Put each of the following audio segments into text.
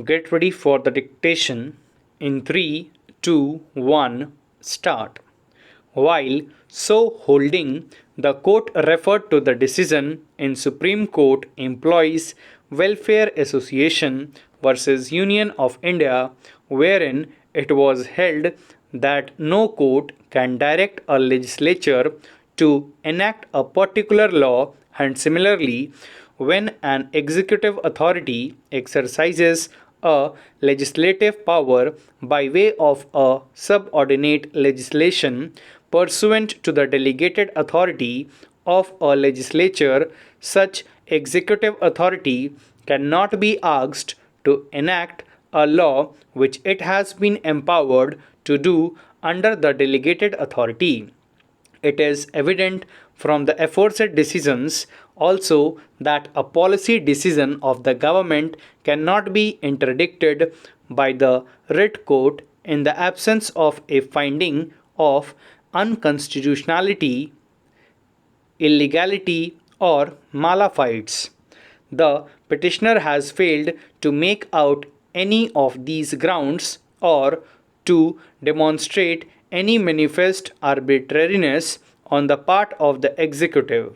Get ready for the dictation in 3, 2, 1, start. While so holding, the court referred to the decision in Supreme Court Employees Welfare Association versus Union of India, wherein it was held that no court can direct a legislature to enact a particular law, and similarly, when an executive authority exercises a legislative power by way of a subordinate legislation pursuant to the delegated authority of a legislature, such executive authority cannot be asked to enact a law which it has been empowered to do under the delegated authority. It is evident from the aforesaid decisions also that a policy decision of the government cannot be interdicted by the writ court in the absence of a finding of unconstitutionality, illegality, or mala fides. The petitioner has failed to make out any of these grounds or to demonstrate any manifest arbitrariness on the part of the executive.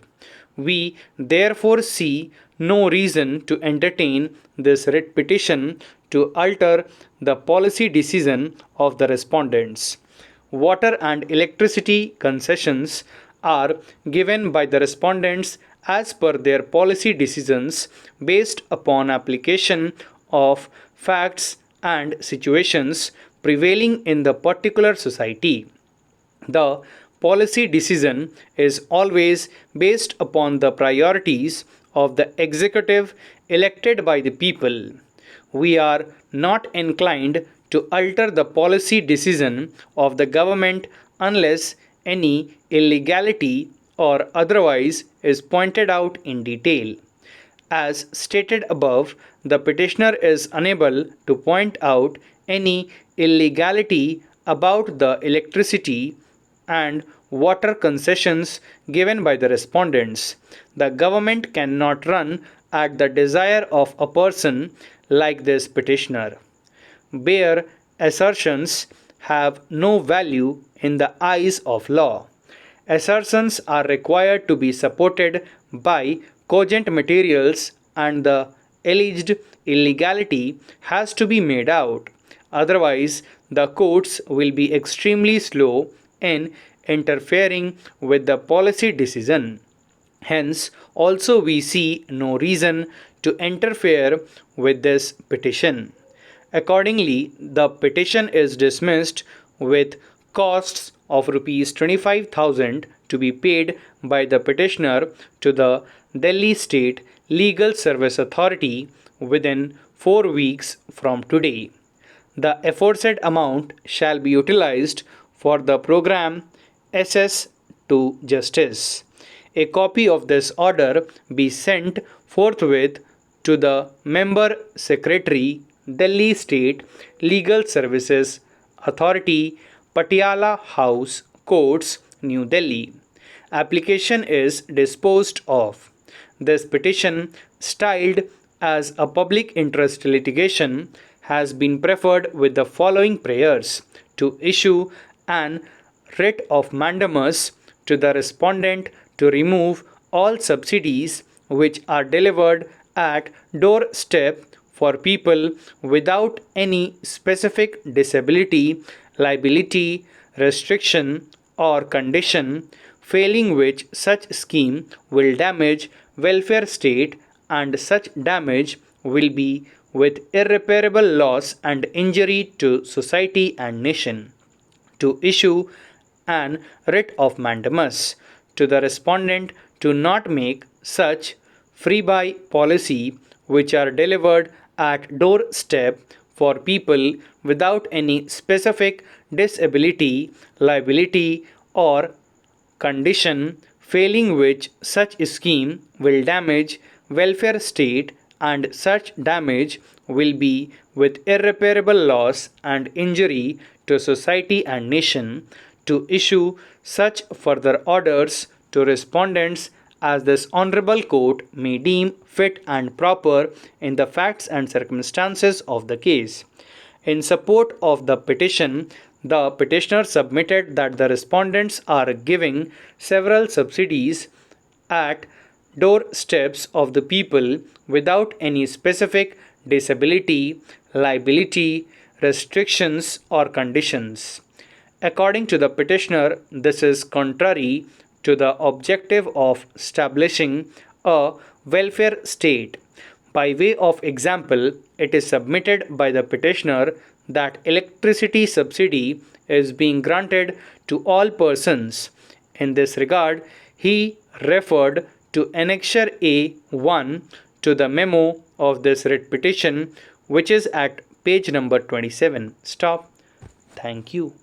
We therefore see no reason to entertain this writ petition to alter the policy decision of the respondents. Water and electricity concessions are given by the respondents as per their policy decisions based upon application of facts and situations prevailing in the particular society. The policy decision is always based upon the priorities of the executive elected by the people. We are not inclined to alter the policy decision of the government unless any illegality or otherwise is pointed out in detail. As stated above, the petitioner is unable to point out any illegality about the electricity and water concessions given by the respondents. The government cannot run at the desire of a person like this petitioner. Bare assertions have no value in the eyes of law. Assertions are required to be supported by cogent materials, and the alleged illegality has to be made out. Otherwise, the courts will be extremely slow in interfering with the policy decision. Hence, also we see no reason to interfere with this petition. Accordingly, the petition is dismissed with costs of rupees 25,000 to be paid by the petitioner to the Delhi State Legal Service Authority within 4 weeks from today. The aforesaid amount shall be utilized for the program SS to Justice. A copy of this order be sent forthwith to the Member Secretary, Delhi State Legal Services Authority, Patiala House, Courts, New Delhi. Application is disposed of. This petition, styled as a public interest litigation, has been preferred with the following prayers to issue an writ of mandamus to the respondent to remove all subsidies which are delivered at doorstep for people without any specific disability, liability, restriction, or condition, failing which such scheme will damage welfare state, and such damage will be with irreparable loss and injury to society and nation. To issue an writ of mandamus to the respondent to not make such free-by policy which are delivered at doorstep for people without any specific disability, liability, or condition, failing which such scheme will damage welfare state, and such damage will be with irreparable loss and injury to society and nation. To issue such further orders to respondents as this honorable court may deem fit and proper in the facts and circumstances of the case. In support of the petition, the petitioner submitted that the respondents are giving several subsidies at doorsteps of the people without any specific disability, liability, restrictions, or conditions. According to the petitioner, this is contrary to the objective of establishing a welfare state. By way of example, it is submitted by the petitioner that electricity subsidy is being granted to all persons. In this regard, he referred to Annexure A1 to the memo of this writ petition, which is at page number 27. Stop. Thank you.